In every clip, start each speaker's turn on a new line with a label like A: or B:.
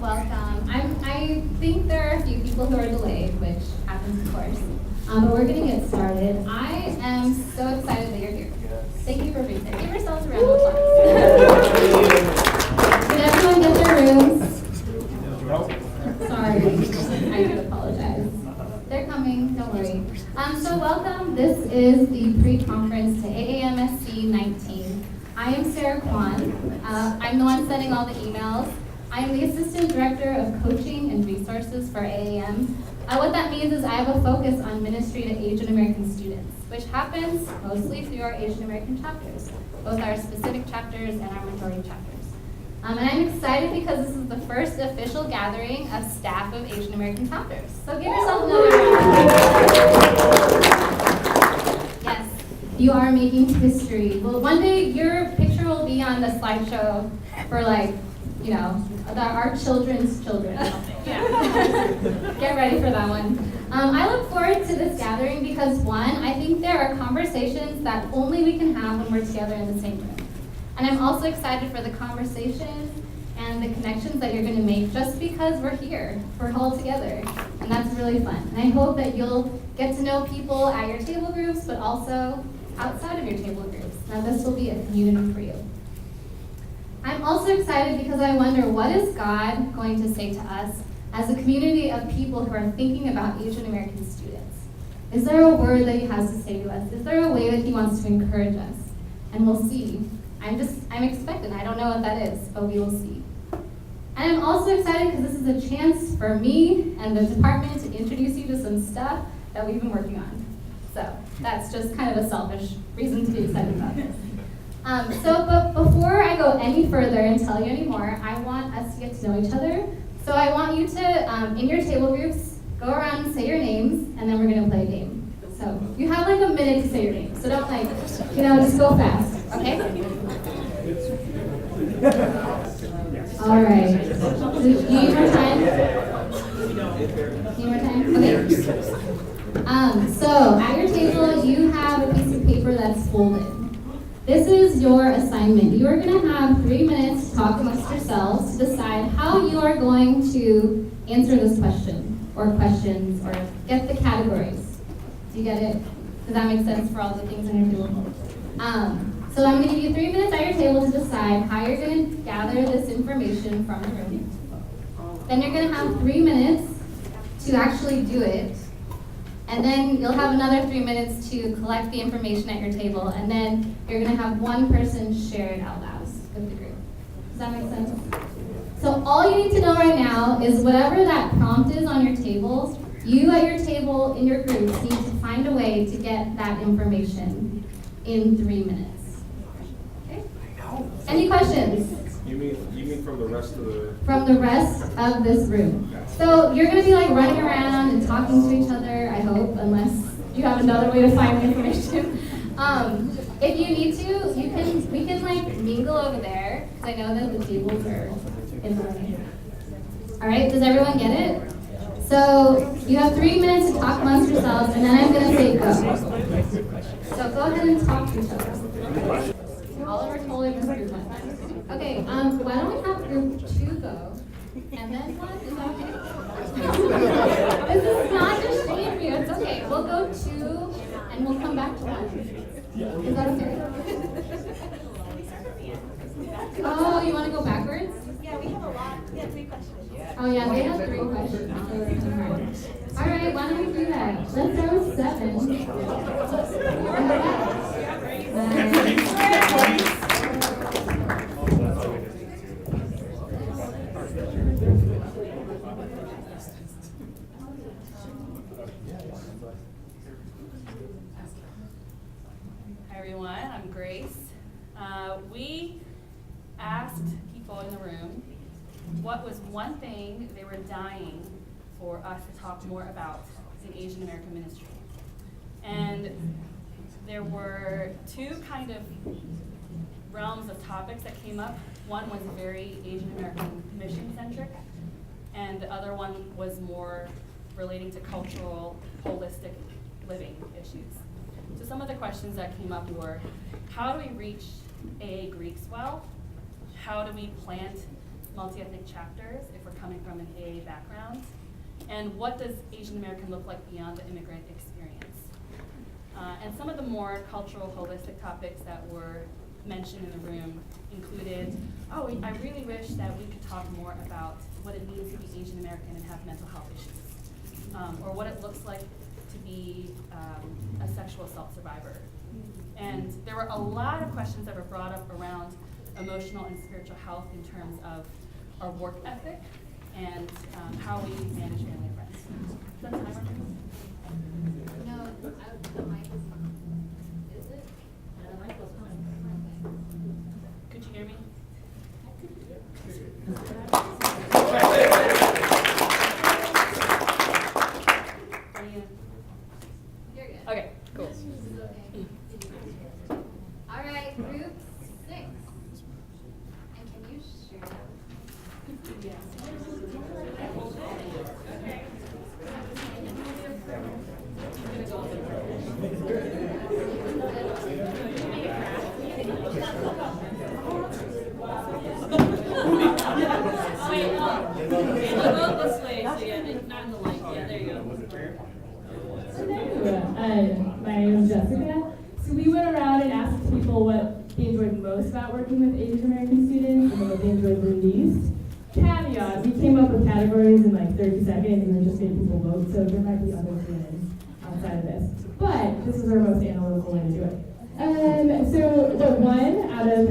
A: welcome. I think there are a few people who are delayed, which happens of course, but we're going to get started. I am so excited that you're here. Thank you for being here. Give yourselves a round of applause. Did everyone get their rooms? Sorry, I do apologize. They're coming, don't worry. So welcome. This is the pre-conference to AAMSC 19. I am Sara Kwon. I'm the one sending all the emails. I am the Assistant Director of Coaching and Resources for AAM. What that means is I have a focus on ministry to Asian American students, which happens mostly through our Asian American chapters, both our specific chapters and our majority chapters. And I'm excited because this is the first official gathering of staff of Asian American chapters. So give yourself another round. Yes, you are making history. Well, one day your picture will be on the slideshow for about our children's children. Get ready for that one. I look forward to this gathering because one, I think there are conversations that only we can have when we're together in the same room. And I'm also excited for the conversations and the connections that you're going to make just because we're here. We're all together. And that's really fun. And I hope that you'll get to know people at your table groups, but also outside of your table groups. Now this will be a community for you. I'm also excited because I wonder, what is God going to say to us as a community of people who are thinking about Asian American students? Is there a word that he has to say to us? Is there a way that he wants to encourage us? And we'll see. I'm expectant. I don't know what that is, but we will see. And I'm also excited because this is a chance for me and the department to introduce you to some stuff that we've been working on. So that's just kind of a selfish reason to be excited about this. But before I go any further and tell you any more, I want us to get to know each other. So I want you to, in your table groups, go around and say your names, and then we're going to play a game. So you have like a minute to say your name. So don't just go fast, okay? All right. Do you need more time? Need more time? Okay. So at your table, you have a piece of paper that's folded. This is your assignment. You are going to have 3 minutes to talk amongst yourselves to decide how you are going to answer this question, or questions, or get the categories. Do you get it? Does that make sense for all the things on your table? So I'm going to give you 3 minutes at your table to decide how you're going to gather this information from the room. Then you're going to have 3 minutes to actually do it. And then you'll have another 3 minutes to collect the information at your table. And then you're going to have one person share it out loud with the group. Does that make sense? So all you need to know right now is whatever that prompt is on your table, you at your table in your groups need to find a way to get that information in 3 minutes. Okay? Any questions?
B: You mean from the rest of the...
A: From the rest of this room. So you're going to be like running around and talking to each other, I hope, unless you have another way to find the information. If you need to, we can like mingle over there, because I know that the tables are in the room. All right, does everyone get it? So you have 3 minutes to talk amongst yourselves, and then I'm going to say go. So go ahead and talk to each other. Oliver totally missed group one. Okay, why don't we have group 2 go, and then one? Is that okay? This is not just shame for you, it's okay. We'll go 2, and we'll come back to 1. Is that okay? Oh, you want to go backwards?
C: Yeah, we have a lot. We have 3 questions.
A: Oh yeah, they have 3 questions. All right, why don't we do that? Let's go with 7.
D: Hi everyone, I'm Grace. We asked people in the room what was one thing they were dying for us to talk more about in Asian American ministry. And there were 2 kind of realms of topics that came up. One was very Asian American mission centric, and the other one was more relating to cultural, holistic living issues. So some of the questions that came up were, how do we reach AA Greeks well? How do we plant multi-ethnic chapters if we're coming from an AA background? And what does Asian American look like beyond the immigrant experience? And some of the more cultural, holistic topics that were mentioned in the room included, I really wish that we could talk more about what it means to be Asian American and have mental health issues, or what it looks like to be a sexual assault survivor. And there were a lot of questions that were brought up around emotional and spiritual health in terms of our work ethic and how we manage family and friends. Is that timer?
A: No, the mic is it?
D: Could you hear me? Are you
A: You're good.
D: okay, cool.
A: This is okay. All right, group 6. And can you share?
E: My name is Jessica. So we went around and asked people what they enjoyed most about working with Asian American students and what they enjoyed the least. Caveat, we came up with categories in like 30 seconds and then just made people vote, so there might be other feelings outside of this. But this is our most analytical way to do it. So the one out of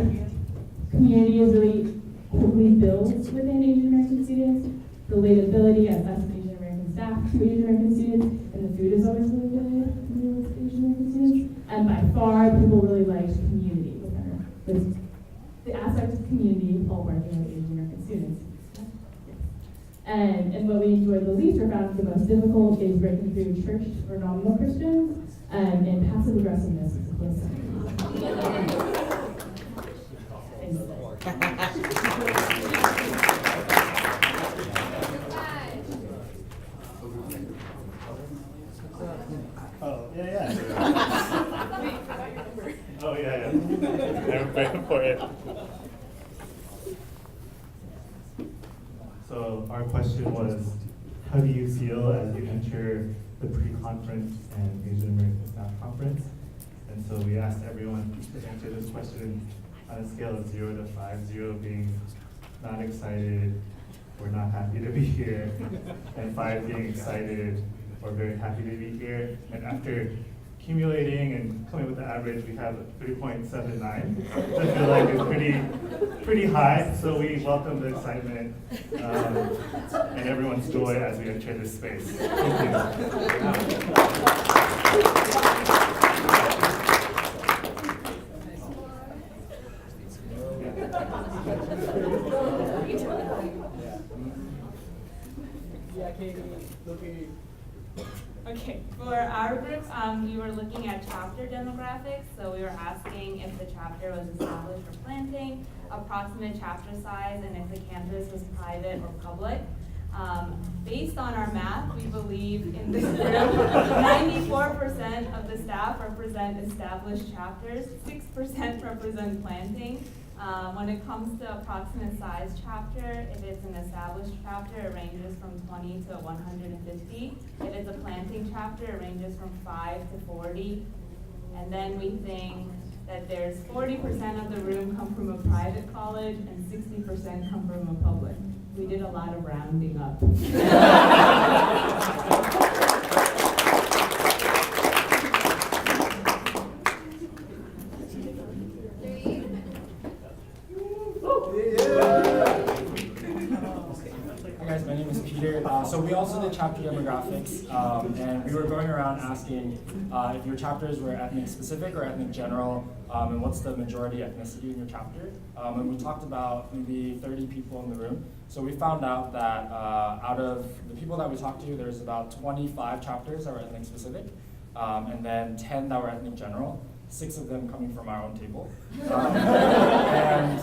E: community is really quickly built within Asian American students. The relatability as less Asian American staff to Asian American students, and the food is always really good with Asian American students. And by far, people really liked community with the aspect of community while working with Asian American students. And what we enjoyed the least or found the most difficult is breaking through church or nominal Christians, and passive aggressiveness is a close second.
F: Oh, yeah. Oh, yeah. I'm ready for it. So our question was, how do you feel as you enter the pre-conference and Asian American Staff Conference? And so we asked everyone to answer this question on a scale of 0 to 5, 0 being not excited or not happy to be here, and 5 being excited or very happy to be here. And after accumulating and coming with the average, we have 3.79, which I feel like is pretty high. So we welcome the excitement and everyone's joy as we enter this space. Thank you.
C: Okay, for our group, we were looking at chapter demographics. So we were asking if the chapter was established for planting, approximate chapter size, and if the campus was private or public. Based on our math, we believe in this group, 94% of the staff represent established chapters, 6% represent planting. When it comes to approximate size chapter, if it's an established chapter, it ranges from 20 to 150. If it's a planting chapter, it ranges from 5 to 40. And then we think that there's 40% of the room come from a private college and 60% come from a public. We did a lot of rounding up.
G: My name is Peter. So we also did chapter demographics, and we were going around asking if your chapters were ethnic specific or ethnic general, and what's the majority ethnicity in your chapter. And we talked about maybe 30 people in the room. So we found out that out of the people that we talked to, there's about 25 chapters that were ethnic specific, and then 10 that were ethnic general. 6 of them coming from our own table. And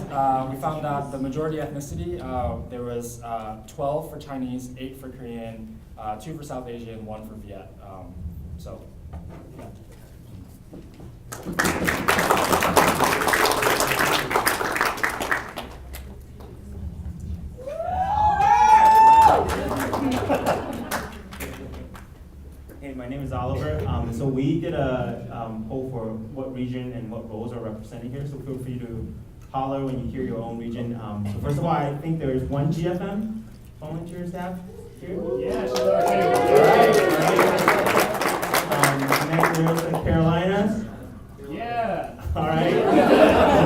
G: we found out the majority ethnicity, there was 12 for Chinese, 8 for Korean, 2 for South Asian, 1 for Viet. So, yeah.
H: Hey, my name is Oliver. So we did a poll for what region and what roles are represented here. So feel free to holler when you hear your own region. So first of all, I think there's one GFM volunteer staff here.
F: Yeah, sure.
H: All right. Next there's the Carolinas.
F: Yeah.
H: All right.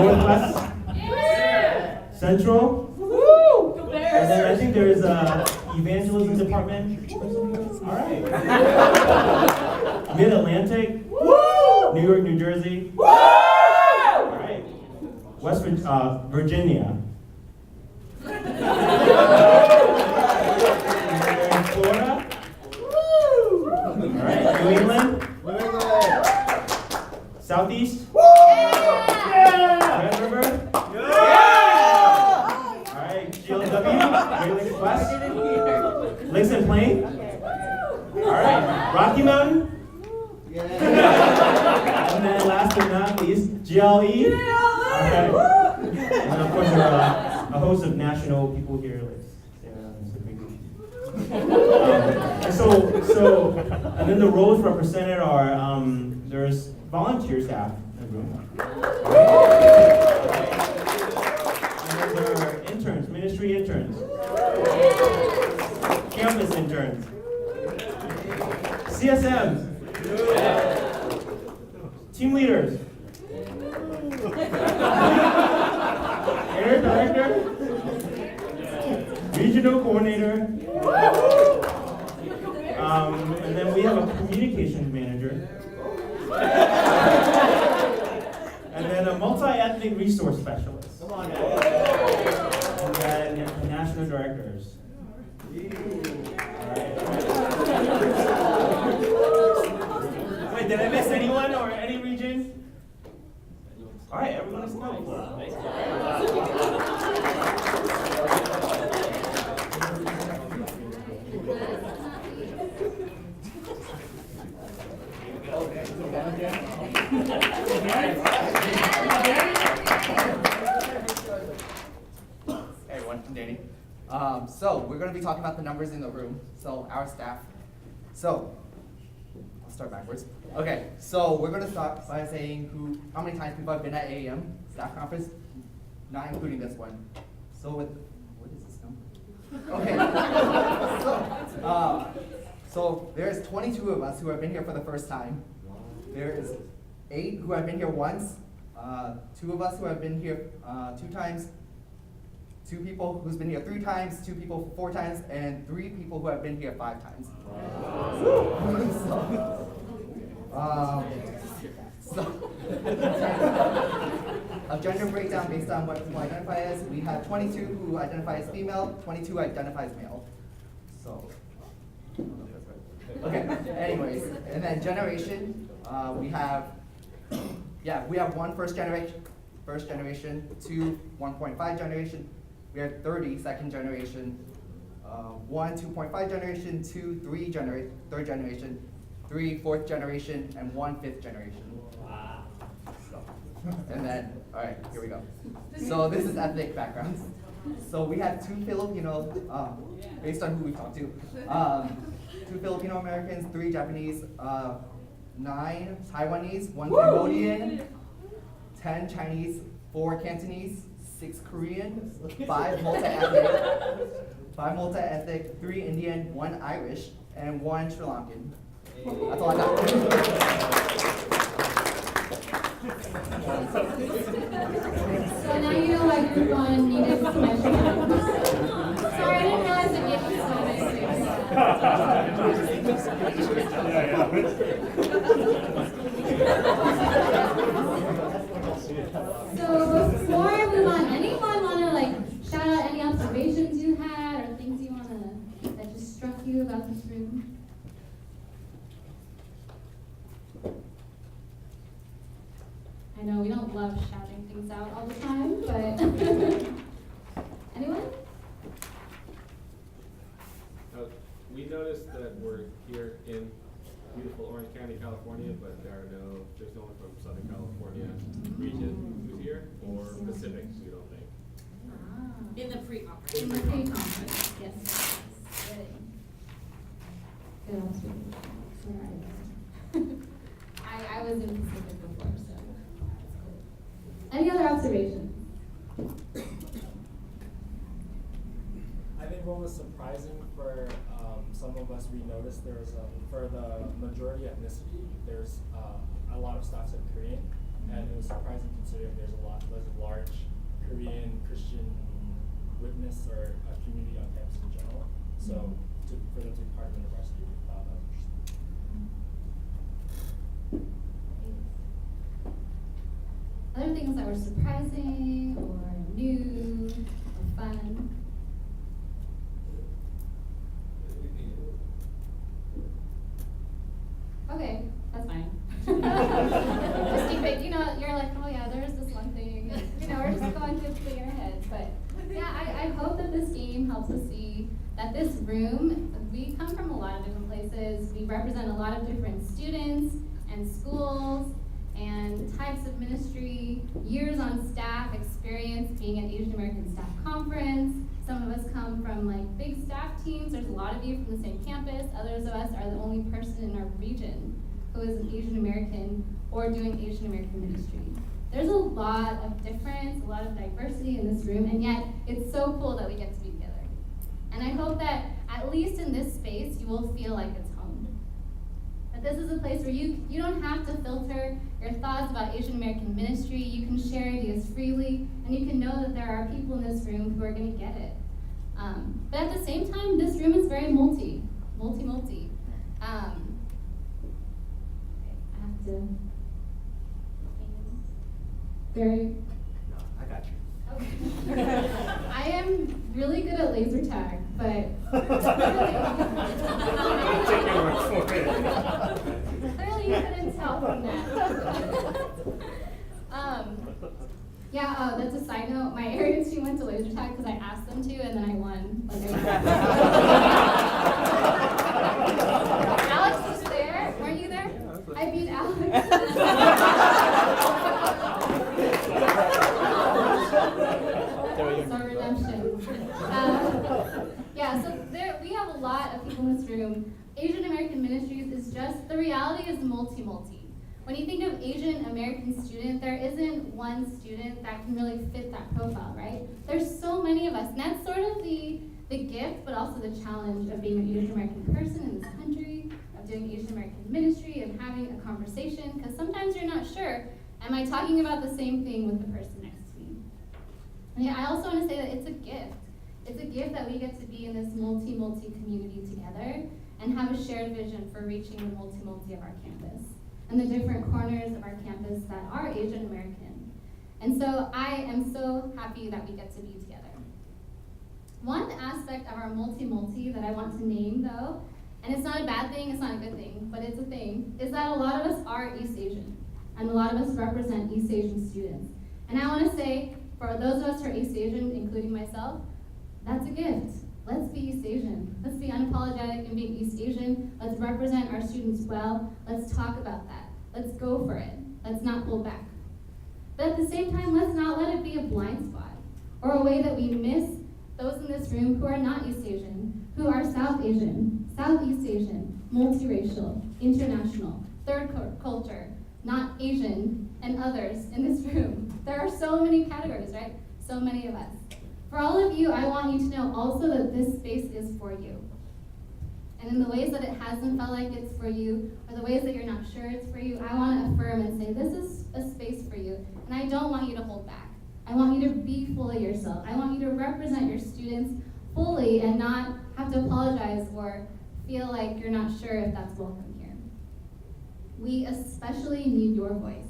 H: Northwest.
A: Yeah.
H: Central.
A: Woo!
H: And then I think there's evangelism department. All right. Mid-Atlantic. Woo! New York, New Jersey. Woo! All right. West Virginia. And then Florida. Woo! All right. New England. Southeast.
A: Yeah.
H: Red River. All right. GLW. Great Lakes West. Lakes and Plain. All right. Rocky Mountain. And then last but not least, GLE. Okay. And then of course there are a host of national people here, like Sara and and then the roles represented are there's volunteer staff in the room. And then there are interns, ministry interns, campus interns, CSMs, team leaders, area director, regional coordinator, and then we have a communications manager, and then a multi-ethnic resource specialist, and then national directors. Wait, did I miss anyone or any region? All right, everyone is cool.
I: Hey everyone, I'm Danny. So we're going to be talking about the numbers in the room, so our staff. So, I'll start backwards. Okay, so we're going to start by saying how many times people have been at AAM staff conference, not including this one. So what is this number? Okay, so there's 22 of us who have been here for the first time. There is 8 who have been here once, 2 of us who have been here 2 times, 2 people who's been here 3 times, 2 people 4 times, and 3 people who have been here 5 times. A gender breakdown based on what people identify as. We have 22 who identify as female, 22 identify as male. So, I don't know if that's right. Okay, anyways, and then generation, we have 1 first generation, 2 1.5 generation, we have 30 second generation, 1 2.5 generation, 2 third generation, 3 fourth generation, and 1 fifth generation. Wow. And then, all right, here we go. So this is ethnic backgrounds. So we have 2 Filipino, based on who we talked to, 2 Filipino Americans, 3 Japanese, 9 Taiwanese, 1 Cambodian, 10 Chinese, 4 Cantonese, 6 Korean, 5 multi-ethnic, 3 Indian, 1 Irish, and 1 Sri Lankan. That's all I got.
A: So now you know why Group 1 needed special items. Sorry, I didn't realize it gave you so So before I move on, anyone want to shout out any observations you had or things you want to that just struck you about this room? I know we don't love shouting things out all the time, but anyone?
B: We noticed that we're here in beautiful Orange County, California, but there's no one from Southern California region who's here, or Pacific, we don't think.
A: Ah.
J: In the pre-conference.
A: In the pre-conference, yes. Good observation. I was in Pacific before, so that's cool. Any other observations?
G: I think what was surprising for some of us, we noticed there's for the majority ethnicity, there's a lot of staff said Korean, and it was surprising considering there's a large Korean Christian witness or community on campus in general. So for them to be part of InterVarsity, we thought that was interesting.
A: Other things that were surprising or new or fun? Okay, that's fine. Just keep it, you're like, oh yeah, there's this one thing. We're just going to clear our heads. But yeah, I hope that this game helps us see that this room, we come from a lot of different places. We represent a lot of different students and schools and types of ministry, years on staff, experience being at Asian American Staff Conference. Some of us come from big staff teams. There's a lot of you from the same campus. Others of us are the only person in our region who is an Asian American or doing Asian American ministry. There's a lot of difference, a lot of diversity in this room, and yet it's so cool that we get to be together. And I hope that at least in this space, you will feel like it's home. That this is a place where you don't have to filter your thoughts about Asian American ministry. You can share ideas freely, and you can know that there are people in this room who are going to get it. But at the same time, this room is very multi. Okay, I have to. Very.
I: No, I got you.
A: Okay. I am really good at laser tag, but clearly you couldn't tell from that. Yeah, that's a side note. My area team went to laser tag because I asked them to, and then I won. Alex was there. Weren't you there? I beat Alex. So redemption. Yeah, so we have a lot of people in this room. Asian American Ministries is just, the reality is multi. When you think of Asian American student, there isn't one student that can really fit that profile, right? There's so many of us, and that's sort of the gift, but also the challenge of being an Asian American person in this country, of doing Asian American ministry, and having a conversation, because sometimes you're not sure, am I talking about the same thing with the person next to me? And yeah, I also want to say that it's a gift. It's a gift that we get to be in this multi community together and have a shared vision for reaching the multi of our campus and the different corners of our campus that are Asian American. And so I am so happy that we get to be together. One aspect of our multi that I want to name though, and it's not a bad thing, it's not a good thing, but it's a thing, is that a lot of us are East Asian, and a lot of us represent East Asian students. And I want to say, for those of us who are East Asian, including myself, that's a gift. Let's be East Asian. Let's be unapologetic in being East Asian. Let's represent our students well. Let's talk about that. Let's go for it. Let's not hold back. But at the same time, let's not let it be a blind spot or a way that we miss those in this room who are not East Asian, who are South Asian, Southeast Asian, multiracial, international, third culture, not Asian, and others in this room. There are so many categories, right? So many of us. For all of you, I want you to know also that this space is for you. And in the ways that it hasn't felt like it's for you, or the ways that you're not sure it's for you, I want to affirm and say, this is a space for you, and I don't want you to hold back. I want you to be fully yourself. I want you to represent your students fully and not have to apologize or feel like you're not sure if that's welcome here. We especially need your voice,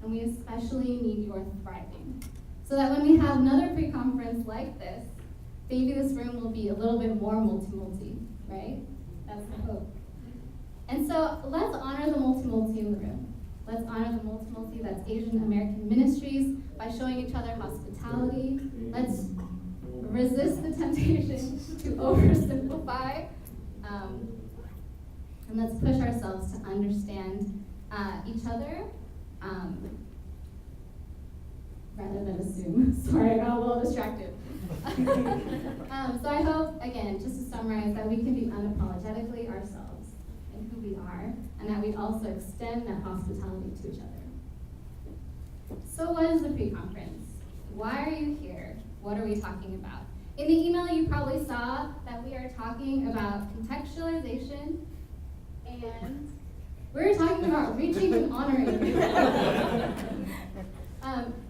A: and we especially need your thriving. So that when we have another pre-conference like this, maybe this room will be a little bit more multi, right? That's the hope. And so let's honor the multi in the room. Let's honor the multi that's Asian American Ministries by showing each other hospitality. Let's resist the temptation to oversimplify. And let's push ourselves to understand each other rather than assume. Sorry, I got a little distracted. So I hope, again, just to summarize, that we can be unapologetically ourselves. in who we are, and that we also extend that hospitality to each other. So what is the pre-conference? Why are you here? What are we talking about? In the email you probably saw that we are talking about contextualization, and we're talking about reaching and honoring.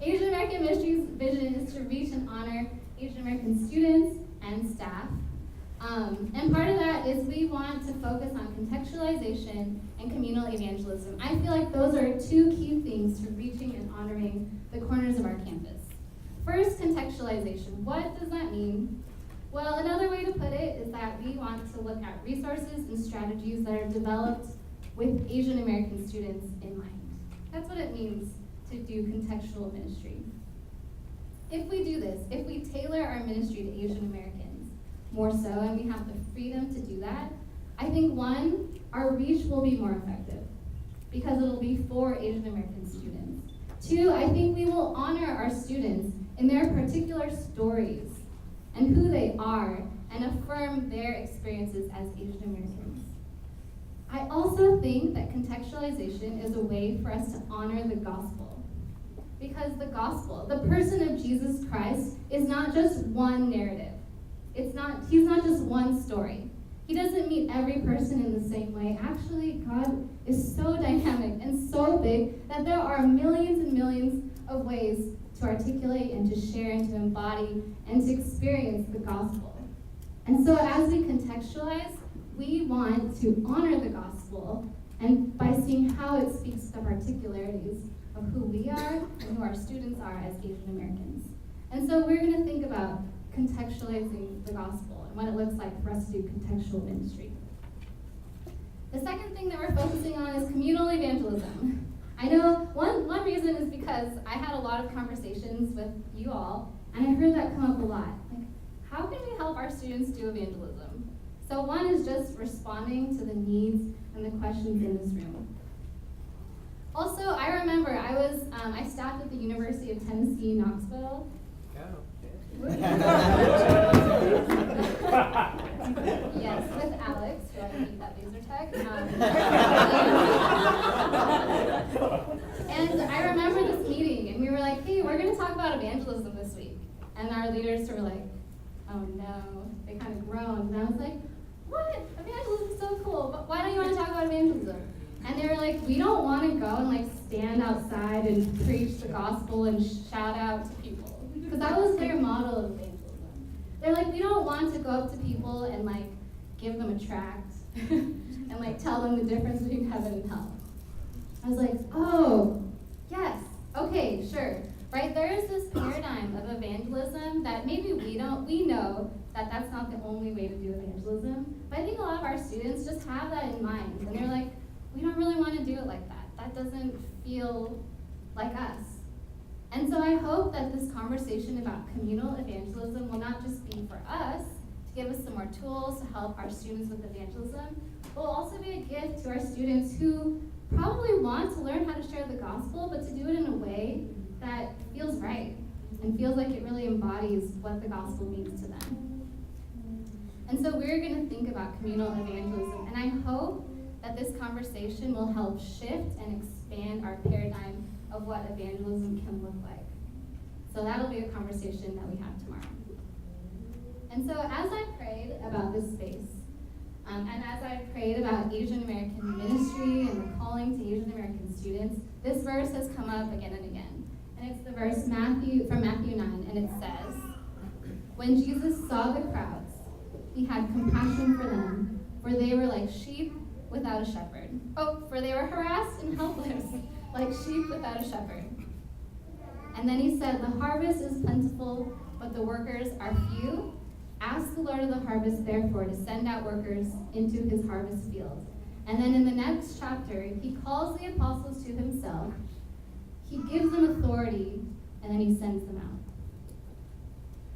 A: Asian American Ministries' vision is to reach and honor Asian American students and staff. And part of that is we want to focus on contextualization and communal evangelism. I feel like those are two key things to reaching and honoring the corners of our campus. First, contextualization. What does that mean? Well, another way to put it is that we want to look at resources and strategies that are developed with Asian American students in mind. That's what it means to do contextual ministry. If we do this, if we tailor our ministry to Asian Americans more so, and we have the freedom to do that, I think one, our reach will be more effective because it'll be for Asian American students. Two, I think we will honor our students in their particular stories and who they are and affirm their experiences as Asian Americans. I also think that contextualization is a way for us to honor the gospel. Because the gospel, the person of Jesus Christ, is not just one narrative. He's not just one story. He doesn't meet every person in the same way. Actually, God is so dynamic and so big that there are millions and millions of ways to articulate and to share and to embody and to experience the gospel. And so as we contextualize, we want to honor the gospel, and by seeing how it speaks to the particularities of who we are and who our students are as Asian Americans. And so we're going to think about contextualizing the gospel and what it looks like for us to do contextual ministry. The second thing that we're focusing on is communal evangelism. I know one reason is because I had a lot of conversations with you all, and I heard that come up a lot. Like, how can we help our students do evangelism? So one is just responding to the needs and the questions in this room. Also, I remember I staffed at the University of Tennessee, Knoxville. Yes, with Alex, who I beat that laser tag. And I remember this meeting, and we were like, hey, we're going to talk about evangelism this week. And our leaders were like, oh no. They kind of groaned, and I was like, what? Evangelism is so cool, but why don't you want to talk about evangelism? And they were like, we don't want to go and like stand outside and preach the gospel and shout out to people. Because that was their model of evangelism. They're like, we don't want to go up to people and like give them a tract and like tell them the difference between heaven and hell. I was like, oh, yes, okay, sure. Right, there is this paradigm of evangelism that maybe we know that that's not the only way to do evangelism. But I think a lot of our students just have that in mind. And they're like, we don't really want to do it like that. That doesn't feel like us. And so I hope that this conversation about communal evangelism will not just be for us, to give us some more tools to help our students with evangelism, but will also be a gift to our students who probably want to learn how to share the gospel, but to do it in a way that feels right and feels like it really embodies what the gospel means to them. And so we're going to think about communal evangelism, and I hope that this conversation will help shift and expand our paradigm of what evangelism can look like. So that'll be a conversation that we have tomorrow. And so as I prayed about this space, and as I prayed about Asian American ministry and the calling to Asian American students, this verse has come up again and again. And it's the verse from Matthew 9, and it says, when Jesus saw the crowds, he had compassion for them, for they were like sheep without a shepherd. Oh, for they were harassed and helpless, like sheep without a shepherd. And then he said, the harvest is plentiful, but the workers are few. Ask the Lord of the harvest, therefore, to send out workers into his harvest field. And then in the next chapter, he calls the apostles to himself. He gives them authority, and then he sends them out.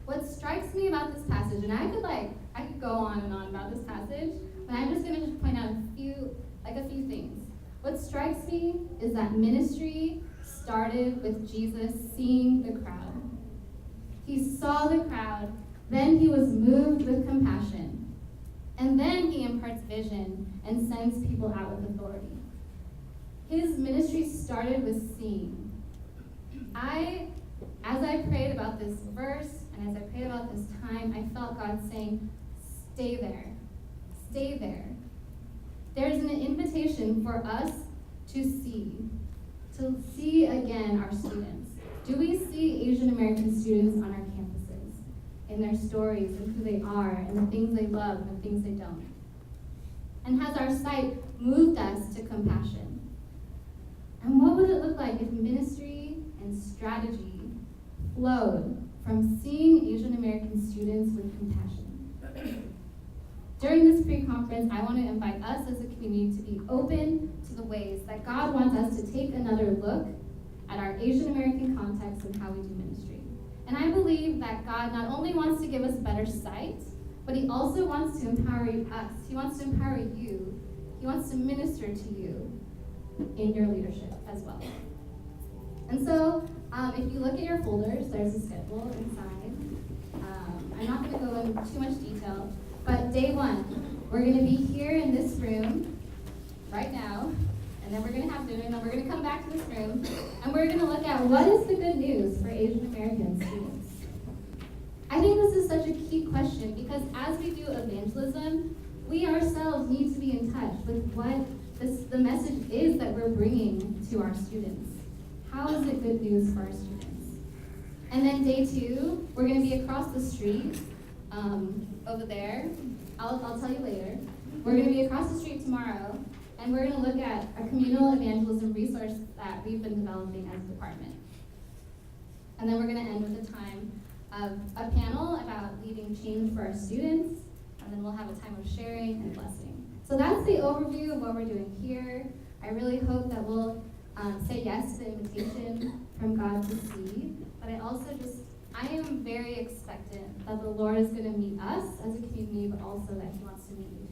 A: What strikes me about this passage, and I could go on and on about this passage, but I'm just going to point out a few things. What strikes me is that ministry started with Jesus seeing the crowd. He saw the crowd, then he was moved with compassion. And then he imparts vision and sends people out with authority. His ministry started with seeing. As I prayed about this verse and as I prayed about this time, I felt God saying, stay there. Stay there. There's an invitation for us to see again our students. Do we see Asian American students on our campuses, in their stories and who they are and the things they love and the things they don't? And has our sight moved us to compassion? And what would it look like if ministry and strategy flowed from seeing Asian American students with compassion? During this pre-conference, I want to invite us as a community to be open to the ways that God wants us to take another look at our Asian American context and how we do ministry. And I believe that God not only wants to give us better sight, but he also wants to empower us. He wants to empower you. He wants to minister to you in your leadership as well. And so, if you look at your folders, there's a schedule inside. I'm not going to go into too much detail, but day one, we're going to be here in this room right now, and then we're going to have dinner, and then we're going to come back to this room, and we're going to look at what is the good news for Asian American students. I think this is such a key question because as we do evangelism, we ourselves need to be in touch with what the message is that we're bringing to our students. How is it good news for our students? And then day two, we're going to be across the street over there. I'll tell you later. We're going to be across the street tomorrow, and we're going to look at a communal evangelism resource that we've been developing as a department. And then we're going to end with a time of a panel about leading change for our students, and then we'll have a time of sharing and blessing. So that's the overview of what we're doing here. I really hope that we'll say yes to the invitation from God to see, but I am very expectant that the Lord is going to meet us as a community, but also that he wants to meet you.